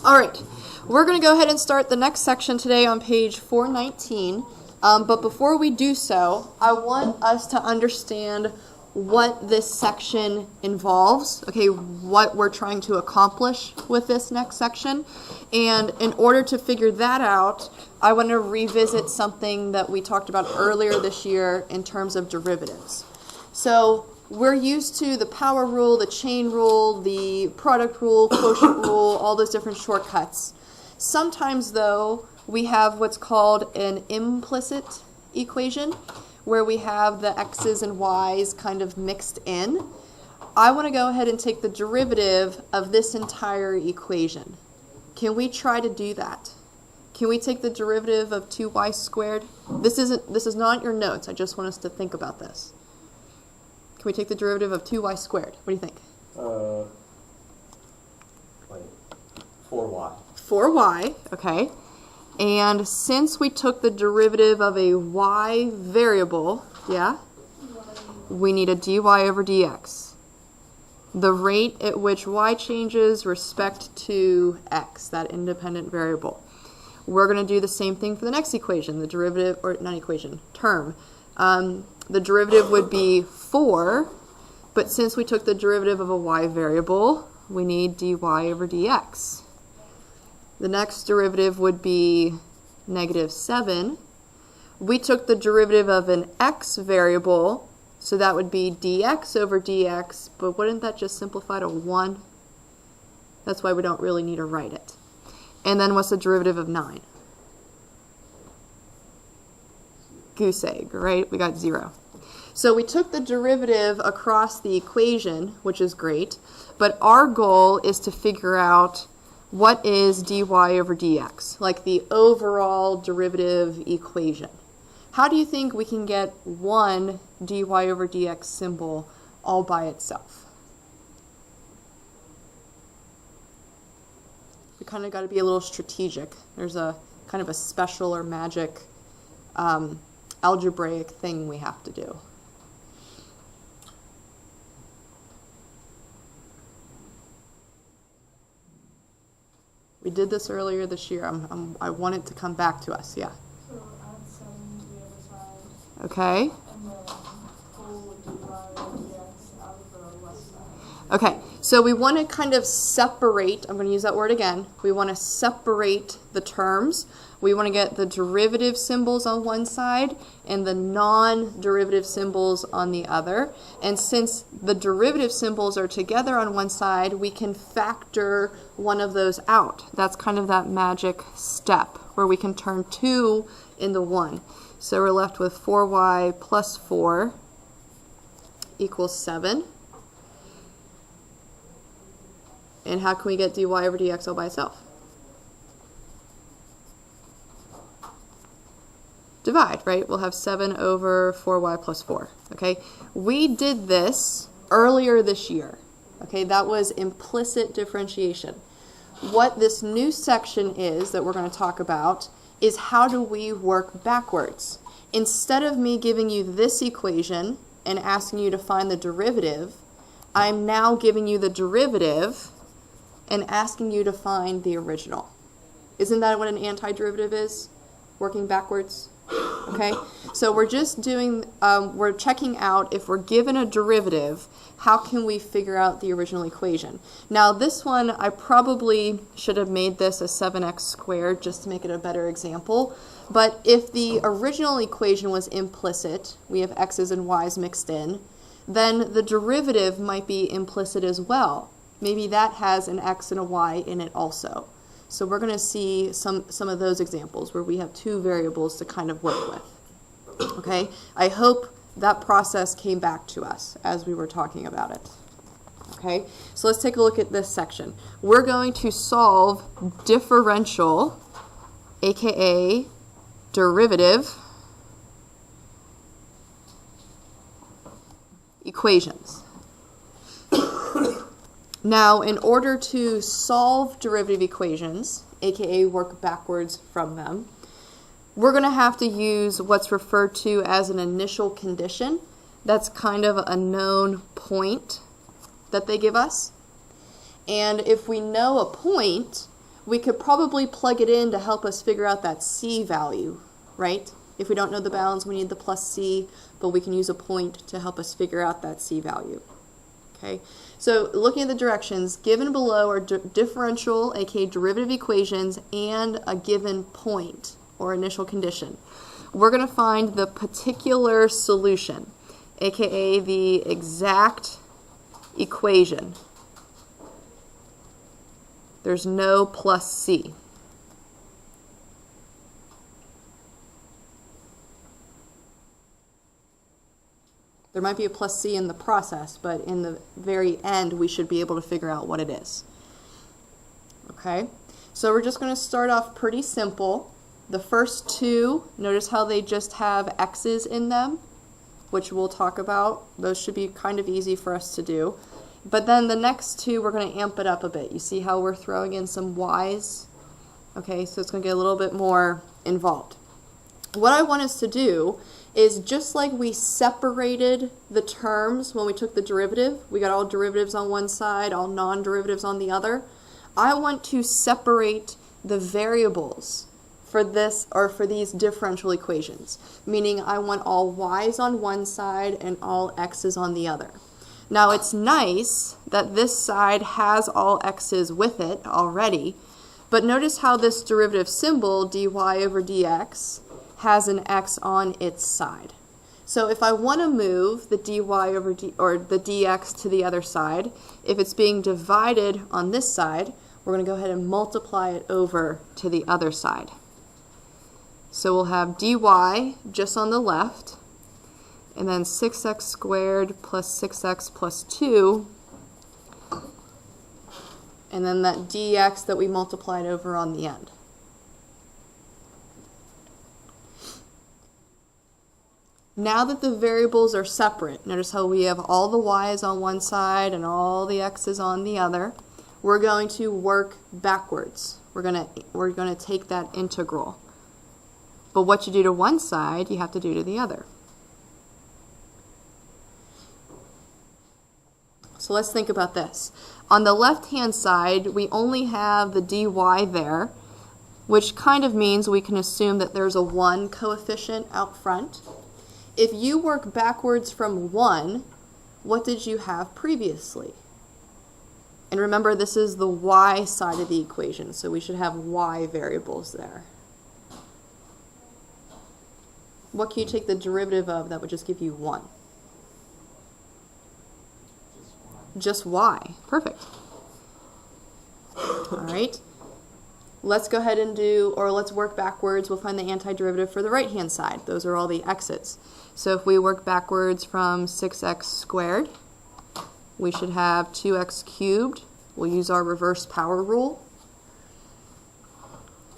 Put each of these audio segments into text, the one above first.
All right, we're going to go ahead and start the next section today on page 419. But before we do so, I want us to understand what this section involves, okay, what we're trying to accomplish with this next section. And in order to figure that out, I want to revisit something that we talked about earlier this year in terms of derivatives. So we're used to the power rule, the chain rule, the product rule, quotient rule, all those different shortcuts. Sometimes, though, we have what's called an implicit equation, where we have the x's and y's kind of mixed in. I want to go ahead and take the derivative of this entire equation. Can we try to do that? Can we take the derivative of 2y squared? This is not your notes. I just want us to think about this. Can we take the derivative of 2y squared? What do you think? 4y. 4y, okay. And since we took the derivative of a y variable, yeah, we need a dy over dx. The rate at which y changes respect to x, that independent variable. We're going to do the same thing for the next equation, the derivative, or not equation, term. The derivative would be 4, but since we took the derivative of a y variable, we need dy over dx. The next derivative would be -7. We took the derivative of an x variable, so that would be dx over dx, but wouldn't that just simplify to 1? That's why we don't really need to write it. And then what's the derivative of 9? Goose egg, right? We got 0. So we took the derivative across the equation, which is great, but our goal is to figure out what is dy over dx, like the overall derivative equation. How do you think we can get one dy over dx symbol all by itself? We kind of got to be a little strategic. There's a kind of a special or magic algebraic thing we have to do. We did this earlier this year. I want it to come back to us. Yeah. So add 7 to the other side. Okay. And then pull dy over dx out of the left side. Okay. So we want to kind of separate. I'm going to use that word again. We want to separate the terms. We want to get the derivative symbols on one side and the non-derivative symbols on the other. And since the derivative symbols are together on one side, we can factor one of those out. That's kind of that magic step where we can turn 2 into 1. So we're left with 4y plus 4 equals 7. And how can we get dy over dx all by itself? Divide, right? We'll have 7 over 4y plus 4, okay? We did this earlier this year, okay? That was implicit differentiation. What this new section is that we're going to talk about is how do we work backwards. Instead of me giving you this equation and asking you to find the derivative, I'm now giving you the derivative and asking you to find the original. Isn't that what an antiderivative is? Working backwards? Okay, so we're just doing, we're checking out if we're given a derivative, how can we figure out the original equation? Now this one, I probably should have made this a 7x squared just to make it a better example, but if the original equation was implicit, we have x's and y's mixed in, then the derivative might be implicit as well. Maybe that has an x and a y in it also. So we're going to see some of those examples where we have two variables to kind of work with. Okay, I hope that process came back to us as we were talking about it. Okay, so let's take a look at this section. We're going to solve differential, aka derivative, equations. Now, in order to solve derivative equations, aka work backwards from them, we're going to have to use what's referred to as an initial condition. That's kind of a known point that they give us. And if we know a point, we could probably plug it in to help us figure out that c value, right? If we don't know the bounds, we need the plus c, but we can use a point to help us figure out that c value. Okay, so looking at the directions, given below are differential, aka derivative equations, and a given point or initial condition. We're going to find the particular solution, aka the exact equation. There's no plus c. There might be a plus c in the process, but in the very end, we should be able to figure out what it is. Okay, so we're just going to start off pretty simple. The first two, notice how they just have x's in them, which we'll talk about. Those should be kind of easy for us to do. But then the next two, we're going to amp it up a bit. You see how we're throwing in some y's? Okay, so it's going to get a little bit more involved. What I want us to do is, just like we separated the terms when we took the derivative, we got all derivatives on one side, all non-derivatives on the other, I want to separate the variables for this, or for these differential equations, meaning I want all y's on one side and all x's on the other. Now it's nice that this side has all x's with it already, but notice how this derivative symbol, dy over dx, has an x on its side. So if I want to move the dy over or the dx to the other side, if it's being divided on this side, we're going to go ahead and multiply it over to the other side. So we'll have dy just on the left, and then 6x squared plus 6x plus 2, and then that dx that we multiplied over on the end. Now that the variables are separate, notice how we have all the y's on one side and all the x's on the other. We're going to work backwards. We're going to take that integral. But what you do to one side, you have to do to the other. So let's think about this. On the left-hand side, we only have the dy there, which kind of means we can assume that there's a 1 coefficient out front. If you work backwards from 1, what did you have previously? And remember, this is the y side of the equation, so we should have y variables there. What can you take the derivative of that would just give you 1? Just y. Perfect. All right. Let's go ahead and let's work backwards. We'll find the antiderivative for the right-hand side. Those are all the x's. So if we work backwards from 6x squared, we should have 2x cubed. We'll use our reverse power rule.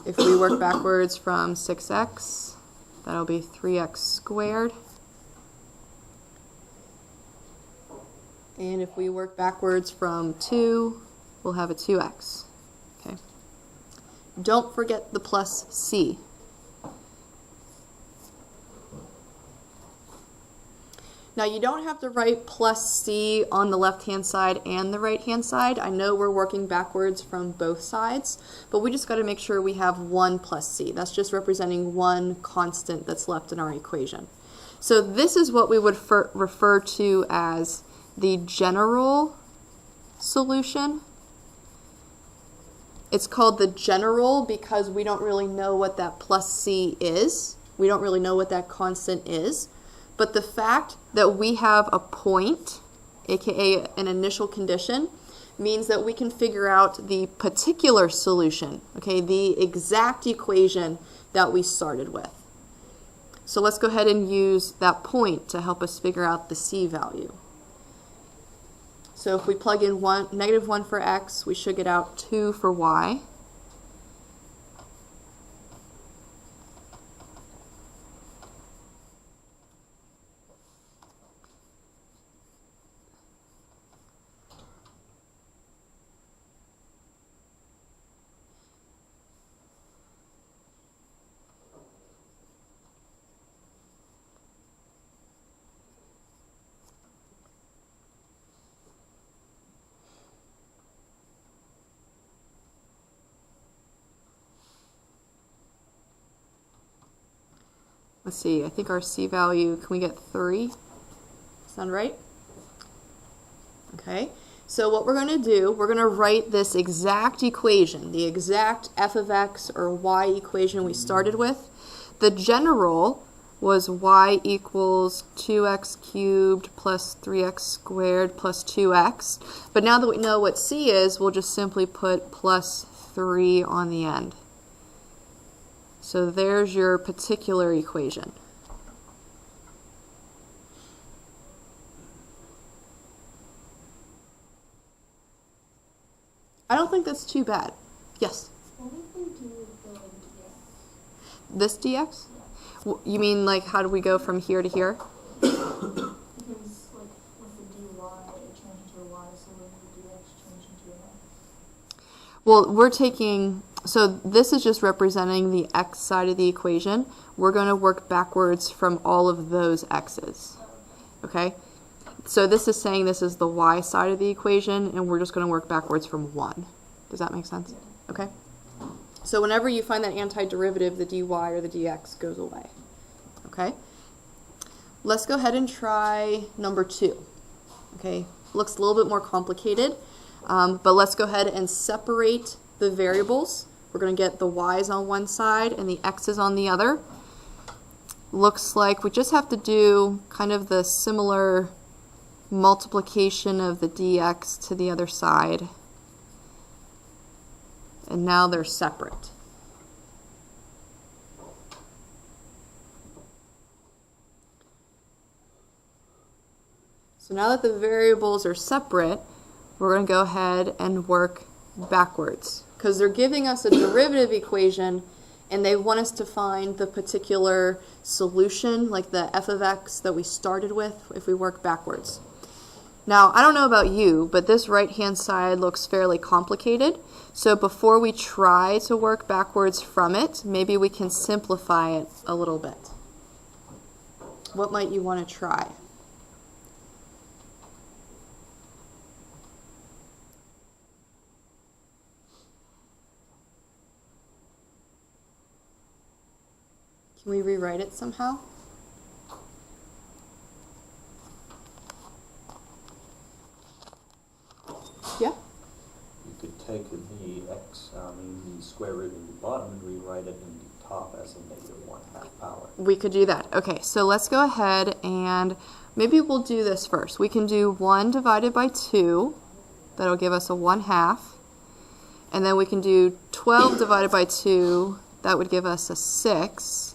If we work backwards from 6x, that'll be 3x squared. And if we work backwards from 2, we'll have a 2x. Okay. Don't forget the plus c. Now you don't have to write plus c on the left-hand side and the right-hand side. I know we're working backwards from both sides, but we just got to make sure we have 1 plus c. That's just representing one constant that's left in our equation. So this is what we would refer to as the general solution. It's called the general because we don't really know what that plus c is. We don't really know what that constant is. But the fact that we have a point, aka an initial condition, means that we can figure out the particular solution, okay, the exact equation that we started with. So let's go ahead and use that point to help us figure out the c value. So if we plug in -1 for x, we should get out 2 for y. let's see, I think our C value, can we get 3? Sound right? Okay, so what we're going to do, we're going to write this exact equation, the exact f of x or y equation we started with. The general was y equals 2x cubed plus 3x squared plus 2x. But now that we know what c is, we'll just simply put plus 3 on the end. So there's your particular equation. I don't think that's too bad. Yes? What did we do with the dx? This dx? You mean like how do we go from here to here? Because like with the dy, it changed to a y, so when the dx changed into an x. Well, we're taking, so this is just representing the x side of the equation. We're going to work backwards from all of those x's. Okay? So this is saying this is the y side of the equation, and we're just going to work backwards from 1. Does that make sense? Yeah. Okay? So whenever you find that antiderivative, the dy or the dx goes away. Okay? Let's go ahead and try number 2. Okay? Looks a little bit more complicated, but let's go ahead and separate the variables. We're going to get the y's on one side and the x's on the other. Looks like we just have to do kind of the similar multiplication of the dx to the other side. And now they're separate. So now that the variables are separate, we're going to go ahead and work backwards. Because they're giving us a derivative equation, and they want us to find the particular solution, like the f of x that we started with, if we work backwards. Now, I don't know about you, but this right-hand side looks fairly complicated. So before we try to work backwards from it, maybe we can simplify it a little bit. What might you want to try? Can we rewrite it somehow? Yeah? You could take the the square root in the bottom and rewrite it in the top as a negative 1/2 power. We could do that. Okay, so let's go ahead and maybe we'll do this first. We can do 1 divided by 2. That'll give us a 1/2. And then we can do 12 divided by 2. That would give us a 6.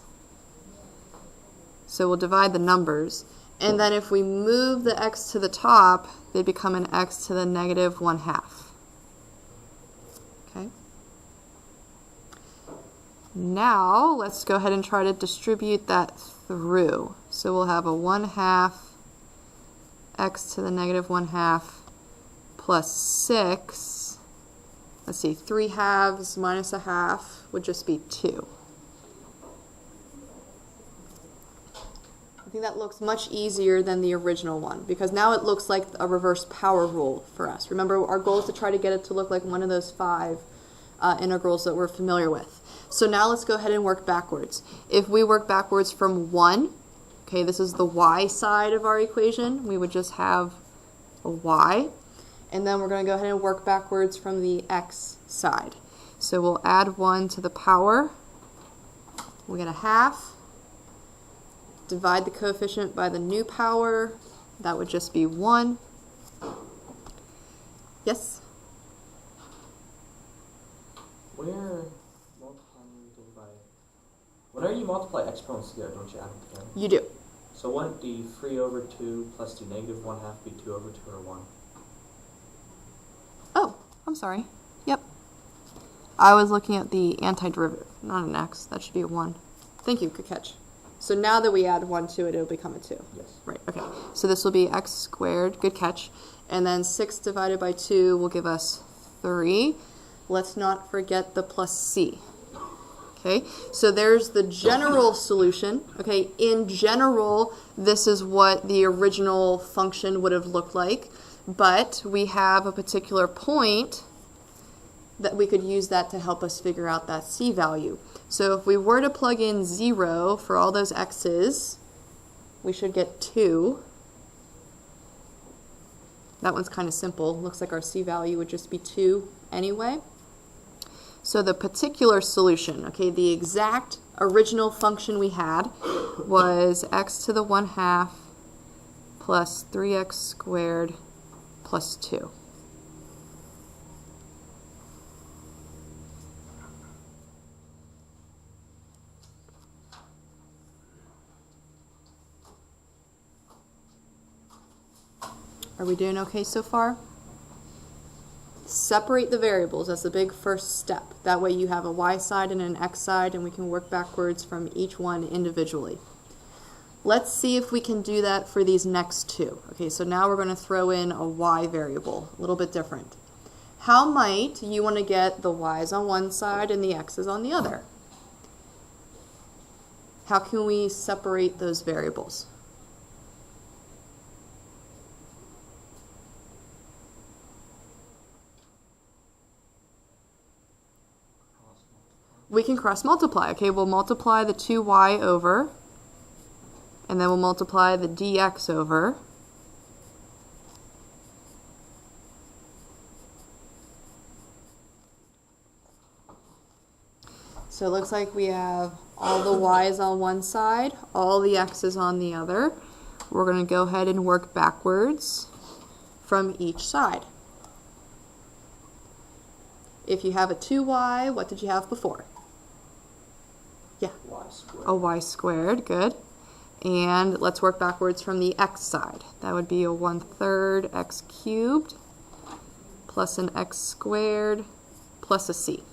So we'll divide the numbers. And then if we move the x to the top, they become an x to the negative 1/2. Okay. Now, let's go ahead and try to distribute that through. So we'll have a 1/2 x to the negative 1/2 plus 6. Let's see, 3/2 minus a 1/2 would just be 2. I think that looks much easier than the original one, because now it looks like a reverse power rule for us. Remember, our goal is to try to get it to look like one of those 5 integrals that we're familiar with. So now let's go ahead and work backwards. If we work backwards from 1, okay, this is the y side of our equation, we would just have a y. And then we're going to go ahead and work backwards from the x side. So we'll add 1 to the power. We'll get a 1/2. Divide the coefficient by the new power. That would just be 1. Yes? Whenever you multiply exponents together, don't you add them together? You do. So wouldn't the 3 over 2 plus the negative 1/2 be 2 over 2 or 1? Oh, I'm sorry. Yep. I was looking at the antiderivative, not an x. That should be a 1. Thank you. Good catch. So now that we add 1 to it, it'll become a 2. Yes. Right, okay. So this will be x squared. Good catch. And then 6 divided by 2 will give us 3. Let's not forget the plus c. Okay, so there's the general solution. Okay, in general, this is what the original function would have looked like. But we have a particular point that we could use that to help us figure out that C value. So if we were to plug in 0 for all those x's, we should get 2. That one's kind of simple. Looks like our C value would just be 2 anyway. So the particular solution, okay, the exact original function we had was x to the 1/2 plus 3x squared plus 2. Are we doing okay so far? Separate the variables. That's the big first step. That way you have a y side and an x side, and we can work backwards from each one individually. Let's see if we can do that for these next two. Okay, so now we're going to throw in a y variable, a little bit different. How might you want to get the y's on one side and the x's on the other? How can we separate those variables? We can cross multiply. Okay, we'll multiply the 2y over, and then we'll multiply the dx over. So it looks like we have all the y's on one side, all the x's on the other. We're going to go ahead and work backwards from each side. If you have a 2y, what did you have before? Yeah. Y squared. A y squared, good. And let's work backwards from the x side. That would be a 1/3 x cubed plus an x squared plus a c.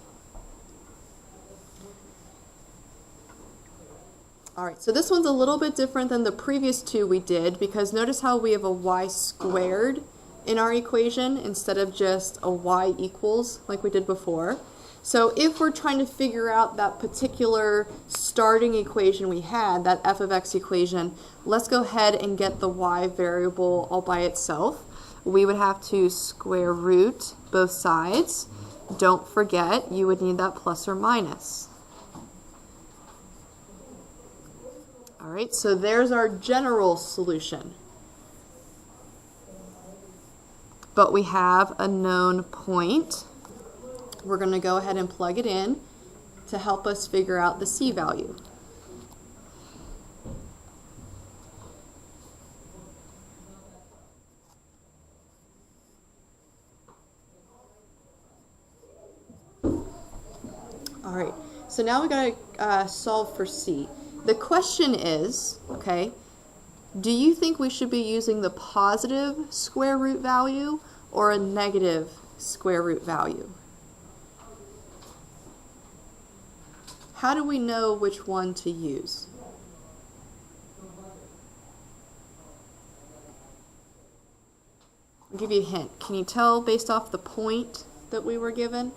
Alright, so this one's a little bit different than the previous two we did, because notice how we have a y squared in our equation instead of just a y equals like we did before. So if we're trying to figure out that particular starting equation we had, that f of x equation, let's go ahead and get the y variable all by itself. We would have to square root both sides. Don't forget, you would need that plus or minus. All right, so there's our general solution. But we have a known point. We're going to go ahead and plug it in to help us figure out the c value. All right, so now we got to solve for c. The question is, okay, do you think we should be using the positive square root value or a negative square root value? How do we know which one to use? I'll give you a hint. Can you tell based off the point that we were given?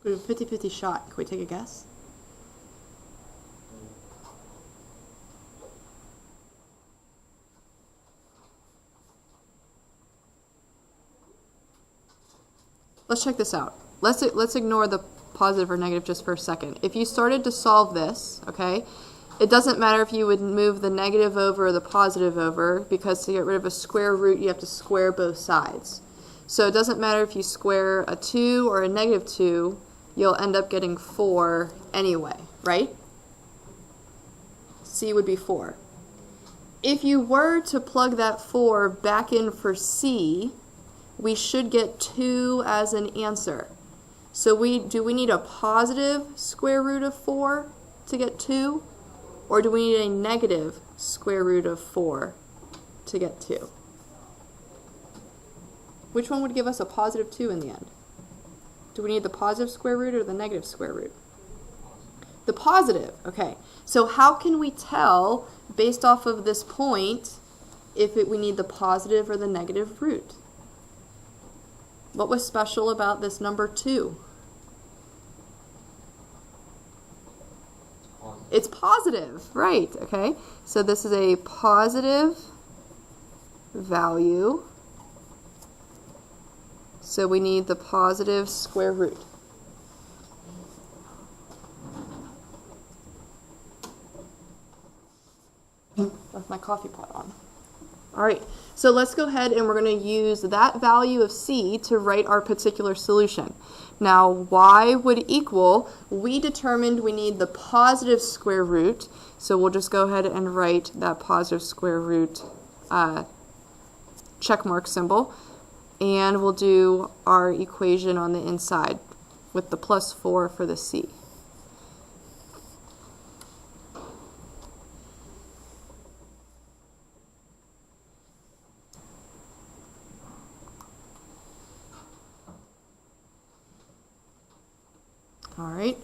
We have a 50-50 shot. Can we take a guess? Let's check this out. Let's ignore the positive or negative just for a second. If you started to solve this, okay, it doesn't matter if you would move the negative over or the positive over, because to get rid of a square root, you have to square both sides. So it doesn't matter if you square a 2 or a negative 2, you'll end up getting 4 anyway, right? C would be 4. If you were to plug that 4 back in for C, we should get 2 as an answer. So do we need a positive square root of 4 to get 2? Or do we need a negative square root of 4 to get 2? Which one would give us a positive 2 in the end? Do we need the positive square root or the negative square root? The positive, okay. So how can we tell, based off of this point, if we need the positive or the negative root? What was special about this number 2? It's positive, right, okay. So this is a positive value. So we need the positive square root. Left my coffee pot on. All right, so let's go ahead and we're going to use that value of c to write our particular solution. Now, y would equal, we determined we need the positive square root, so we'll just go ahead and write that positive square root check mark symbol, and we'll do our equation on the inside with the plus 4 for the c. All right,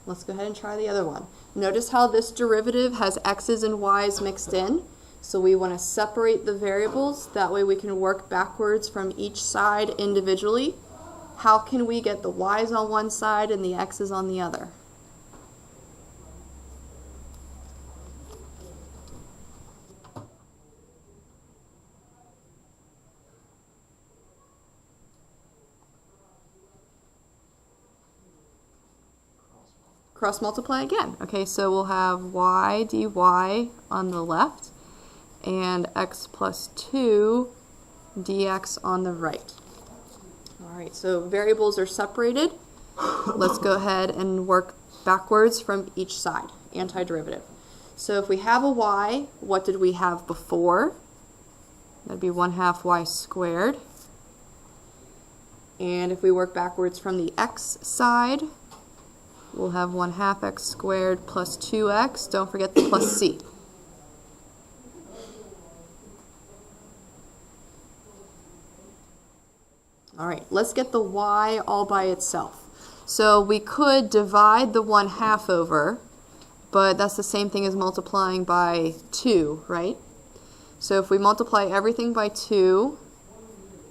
let's go ahead and try the other one. Notice how this derivative has x's and y's mixed in. So we want to separate the variables. That way we can work backwards from each side individually. How can we get the y's on one side and the x's on the other? Cross multiply again. Okay, so we'll have y dy on the left and x plus 2 dx on the right. All right, so variables are separated. Let's go ahead and work backwards from each side, antiderivative. So if we have a y, what did we have before? That'd be 1/2 y squared. And if we work backwards from the x side, we'll have 1/2 x squared plus 2x. Don't forget the plus c. All right, let's get the y all by itself. So we could divide the 1/2 over, but that's the same thing as multiplying by 2, right? So if we multiply everything by 2,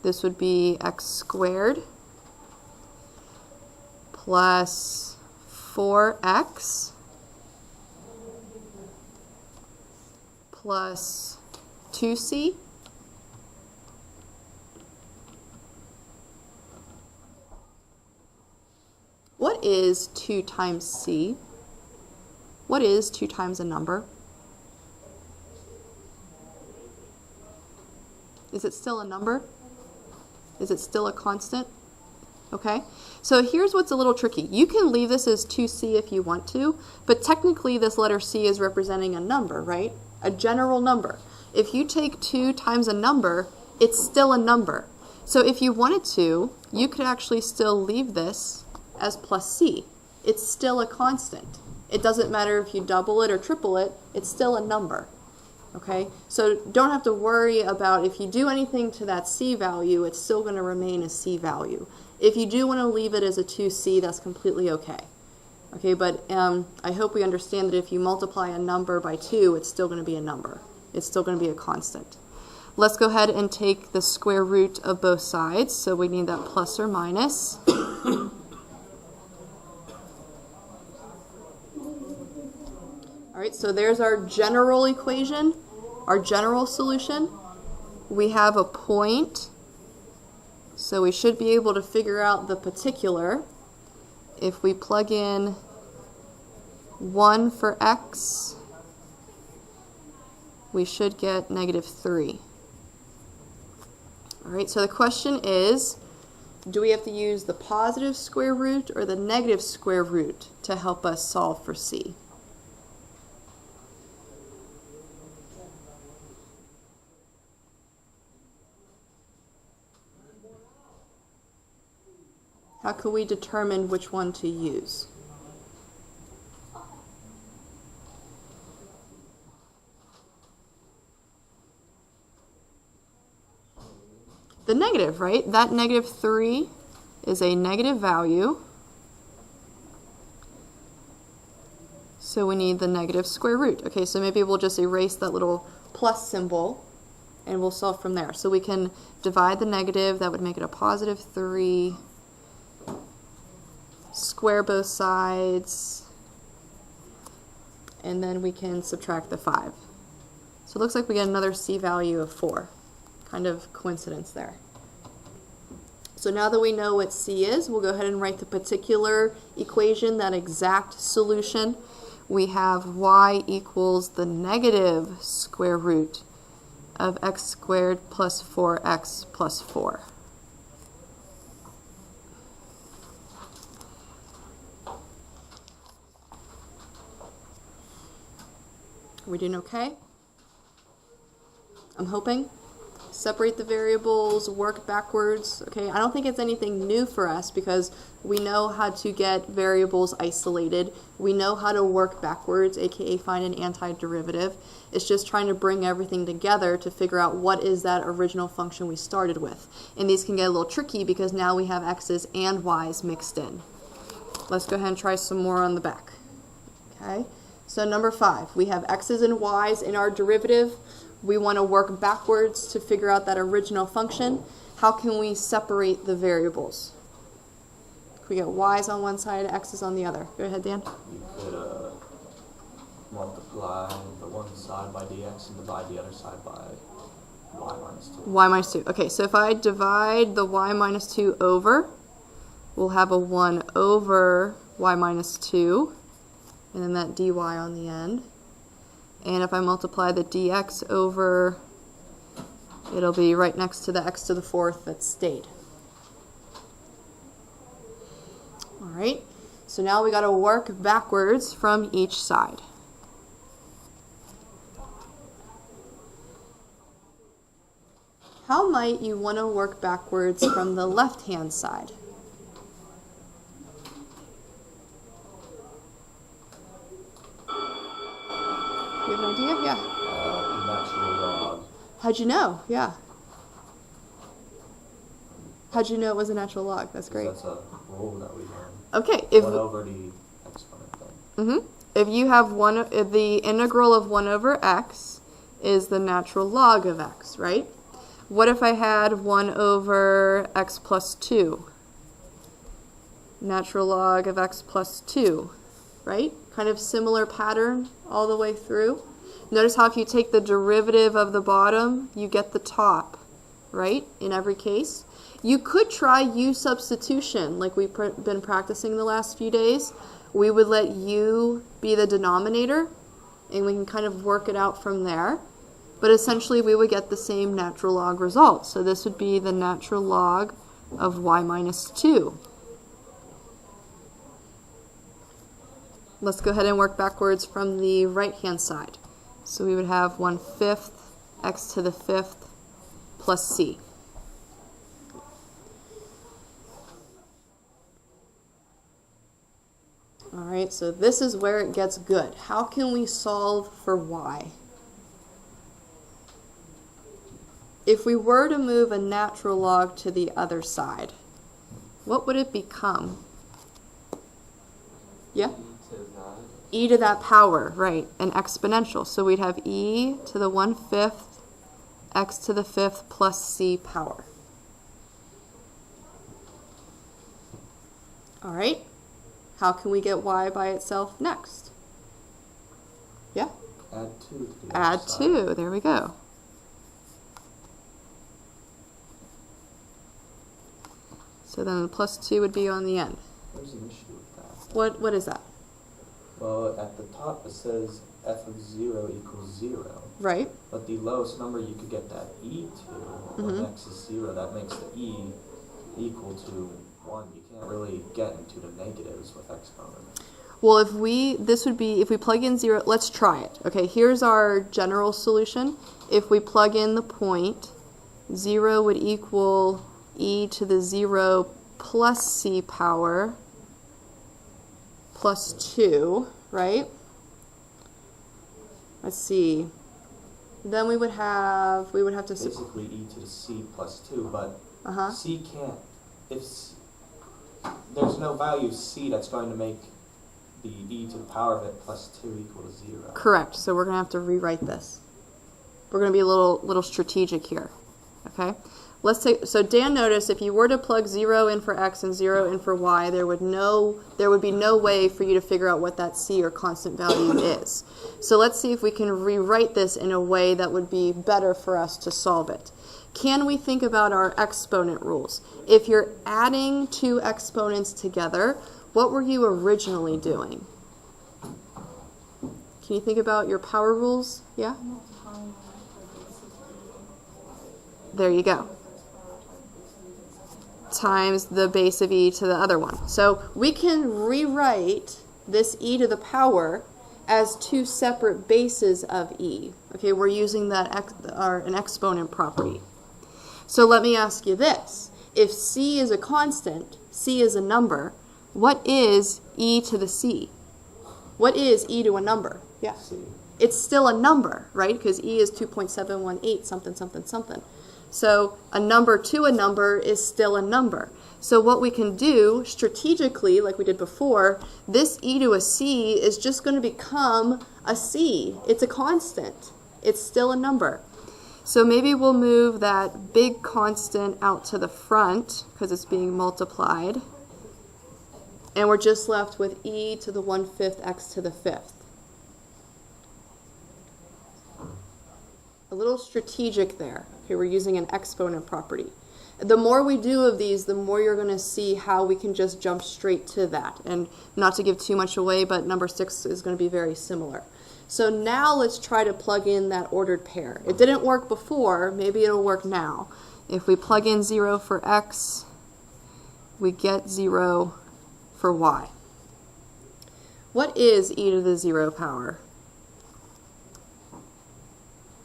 this would be x squared plus 4x plus 2c What is 2 times c? What is 2 times a number? Is it still a number? Is it still a constant? Okay, so here's what's a little tricky. You can leave this as 2c if you want to, but technically this letter c is representing a number, right? A general number. If you take 2 times a number, it's still a number. So if you wanted to, you could actually still leave this as plus c. It's still a constant. It doesn't matter if you double it or triple it, it's still a number. Okay, so don't have to worry about if you do anything to that c value, it's still going to remain a c value. If you do want to leave it as a 2c, that's completely okay. Okay, but I hope we understand that if you multiply a number by 2, it's still going to be a number. It's still going to be a constant. Let's go ahead and take the square root of both sides. So we need that plus or minus. All right, so there's our general equation, our general solution. We have a point, so we should be able to figure out the particular. If we plug in 1 for x, we should get -3. All right, so the question is, do we have to use the positive square root or the negative square root to help us solve for c? How can we determine which one to use? The negative, right? That -3 is a negative value. So we need the negative square root. Okay, so maybe we'll just erase that little plus symbol and we'll solve from there. So we can divide the negative, that would make it a positive 3, square both sides, and then we can subtract the 5. So it looks like we get another C value of 4. Kind of coincidence there. So now that we know what C is, we'll go ahead and write the particular equation, that exact solution. We have y equals the negative square root of x squared plus 4x plus 4. Are we doing okay? I'm hoping. Separate the variables, work backwards. Okay, I don't think it's anything new for us because we know how to get variables isolated. We know how to work backwards, aka find an antiderivative. It's just trying to bring everything together to figure out what is that original function we started with. And these can get a little tricky because now we have x's and y's mixed in. Let's go ahead and try some more on the back. Okay, so number 5, we have x's and y's in our derivative. We want to work backwards to figure out that original function. How can we separate the variables? We get y's on one side, x's on the other. Go ahead, Dan. You could multiply the one side by dx and divide the other side by y minus 2. Y minus 2. Okay, so if I divide the y minus 2 over, we'll have a 1 over y minus 2, and then that dy on the end. And if I multiply the dx over, it'll be right next to the x to the 4th that stayed. All right, so now we got to work backwards from each side. How might you want to work backwards from the left-hand side? You have an idea? Yeah. Natural log. How'd you know? Yeah. How'd you know it was a natural log? That's great. That's a rule that we learned. Okay. If 1 over the exponent thing. if you have if the integral of 1 over x is the natural log of x, right? What if I had 1 over x plus 2? Natural log of x plus 2, right? Kind of similar pattern all the way through. Notice how if you take the derivative of the bottom, you get the top, right? In every case. You could try u substitution like we've been practicing the last few days. We would let u be the denominator, and we can kind of work it out from there. But essentially, we would get the same natural log result. So this would be the natural log of y minus 2. Let's go ahead and work backwards from the right-hand side. So we would have 1/5 x to the 5th plus c. All right, so this is where it gets good. How can we solve for y? If we were to move a natural log to the other side, what would it become? Yeah? E to that power, right, an exponential. So we'd have e to the 1/5 x to the 5th plus c power. All right, how can we get y by itself next? Yeah? Add 2 to the Add other side. 2, there we go. So then the plus 2 would be on the end. There's an issue with that. What is that? Well, at the top it says f of 0 equals 0. Right? But the lowest number you could get that e to, when x is 0, that makes the e equal to 1. You can't really get into the negatives with exponents. Well, if we plug in 0, let's try it. Okay, here's our general solution. If we plug in the point, 0 would equal e to the 0 plus c power plus 2, right? Let's see. Then we would have to Basically e to the c plus 2, but c can't, there's no value c that's going to make the e to the power of it plus 2 equal to 0. Correct. So we're going to have to rewrite this. We're going to be a little strategic here. Okay? Let's take, so Dan noticed if you were to plug 0 in for x and 0 in for y, there would be no way for you to figure out what that c or constant value is. So let's see if we can rewrite this in a way that would be better for us to solve it. Can we think about our exponent rules? If you're adding two exponents together, what were you originally doing? Can you think about your power rules? Yeah? Multiplying the base of e There you go. to the first power times Times the base of e to the other one. So we can rewrite this e to the power as two separate bases of e. Okay, we're using that an exponent property. So let me ask you this. If c is a constant, c is a number, what is e to the c? What is e to a number? Yeah. C. It's still a number, right? Because e is 2.718 something, something, something. So a number to a number is still a number. So what we can do strategically, like we did before, this e to a c is just going to become a c. It's a constant. It's still a number. So maybe we'll move that big constant out to the front because it's being multiplied. And we're just left with e to the 1/5 x to the 5th. A little strategic there. Okay, we're using an exponent property. The more we do of these, the more you're going to see how we can just jump straight to that. And not to give too much away, but number 6 is going to be very similar. So now let's try to plug in that ordered pair. It didn't work before, maybe it'll work now. If we plug in 0 for x, we get 0 for y. What is e to the 0 power?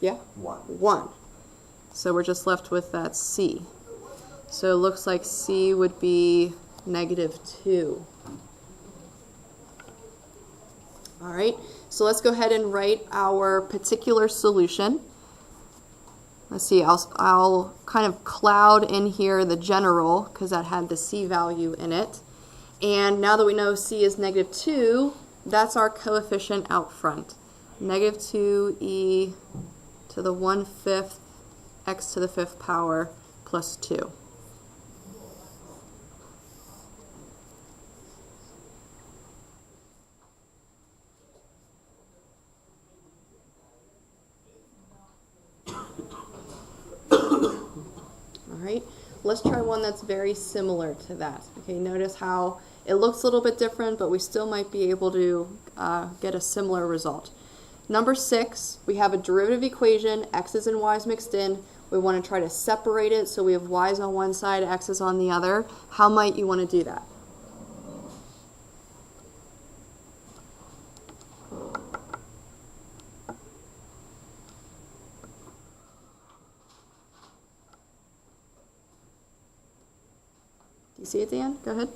Yeah? 1. 1. So we're just left with that c. So it looks like c would be -2. All right, so let's go ahead and write our particular solution. Let's see, I'll kind of cloud in here the general because that had the c value in it. And now that we know c is -2, that's our coefficient out front. -2e to the 1/5 x to the 5th power plus 2. Alright, let's try one that's very similar to that. Okay, notice how it looks a little bit different, but we still might be able to get a similar result. Number 6, we have a derivative equation, x's and y's mixed in. We want to try to separate it so we have y's on one side, x's on the other. How might you want to do that? Do you see it, Dan? Go ahead.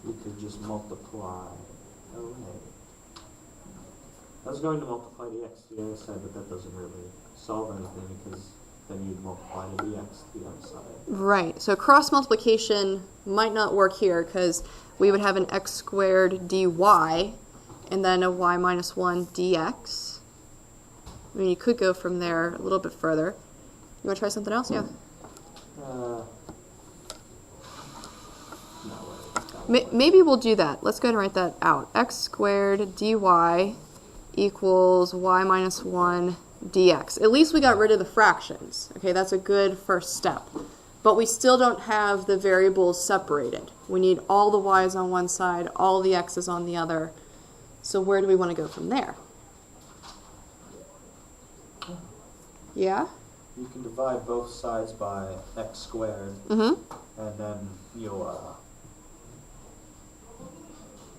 You could just multiply. Oh, hey. I was going to multiply the x to the other side, but that doesn't really solve anything because then you'd multiply the x to the other side. Right. So cross multiplication might not work here because we would have an x squared dy and then a y minus 1 dx. I mean, you could go from there a little bit further. You want to try something else? Yeah. Maybe we'll do that. Let's go ahead and write that out. X squared dy equals y minus 1 dx. At least we got rid of the fractions. Okay, that's a good first step. But we still don't have the variables separated. We need all the y's on one side, all the x's on the other. So where do we want to go from there? Yeah? You can divide both sides by x squared, Mm-hmm. and then you'll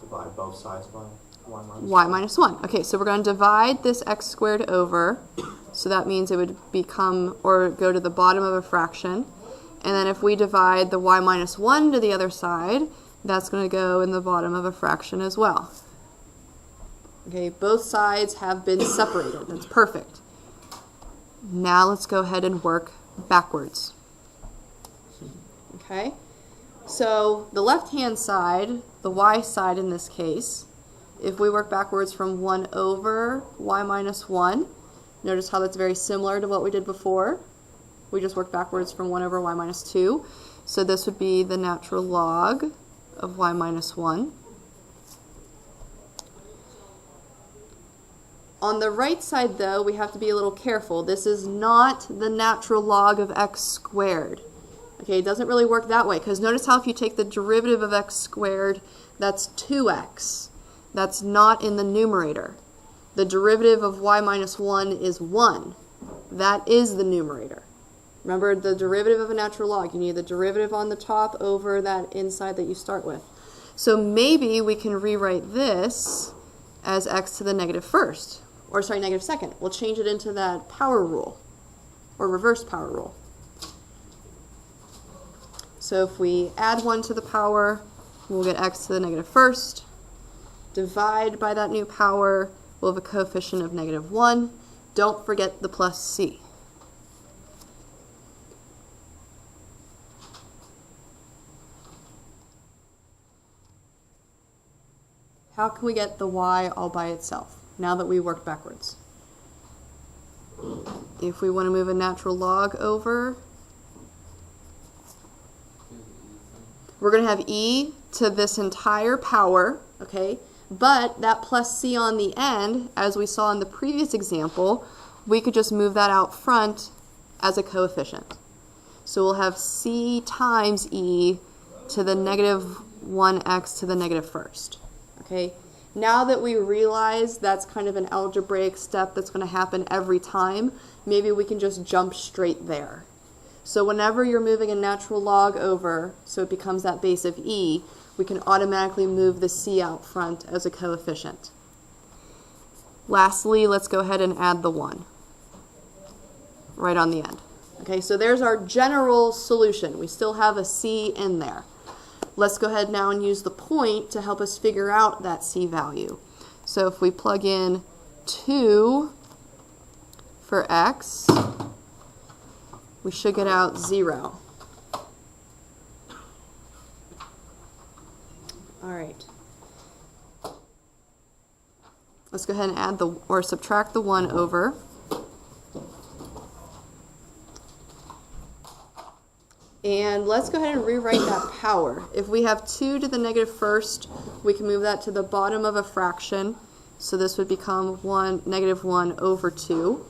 divide both sides by Y minus 1. Okay, so we're going to divide this x squared over. So that means it would become, or go to the bottom of a fraction. And then if we divide the y minus 1 to the other side, that's going to go in the bottom of a fraction as well. Okay, both sides have been separated. That's perfect. Now let's go ahead and work backwards. Okay, so the left-hand side, the y side in this case, if we work backwards from 1 over y minus 1, notice how that's very similar to what we did before. We just worked backwards from 1 over y minus 2. So this would be the natural log of y minus 1. On the right side, though, we have to be a little careful. This is not the natural log of x squared. Okay, it doesn't really work that way, because notice how if you take the derivative of x squared, that's 2x. That's not in the numerator. The derivative of y minus 1 is 1. That is the numerator. Remember, the derivative of a natural log, you need the derivative on the top over that inside that you start with. So maybe we can rewrite this as x to the negative first, or sorry, negative second. We'll change it into that power rule, or reverse power rule. So if we add 1 to the power, we'll get x to the negative first. Divide by that new power, we'll have a coefficient of negative 1. Don't forget the plus c. How can we get the y all by itself, now that we worked backwards? If we want to move a natural log over, we're going to have e to this entire power, okay? But that plus c on the end, as we saw in the previous example, we could just move that out front as a coefficient. So we'll have c times e to the negative 1x to the negative first. Okay? Now that we realize that's kind of an algebraic step that's going to happen every time, maybe we can just jump straight there. So whenever you're moving a natural log over, so it becomes that base of e, we can automatically move the c out front as a coefficient. Lastly, let's go ahead and add the 1 right on the end. Okay, so there's our general solution. We still have a c in there. Let's go ahead now and use the point to help us figure out that c value. So if we plug in 2 for x, we should get out 0. All right. Let's go ahead and add the, or subtract the 1 over. And let's go ahead and rewrite that power. If we have 2 to the negative first, we can move that to the bottom of a fraction. So this would become negative 1 over 2.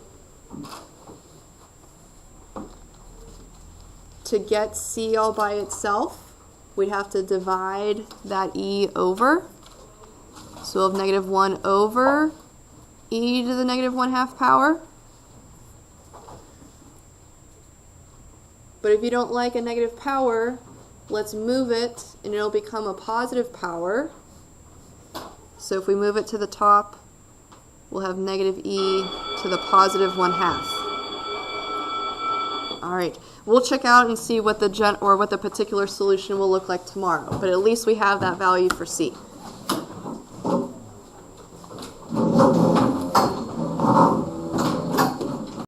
To get c all by itself, we'd have to divide that e over. So we'll have negative 1 over e to the negative 1/2 power. But if you don't like a negative power, let's move it and it'll become a positive power. So if we move it to the top, we'll have negative e to the positive 1/2. All right, we'll check out and see what the particular solution will look like tomorrow, but at least we have that value for c.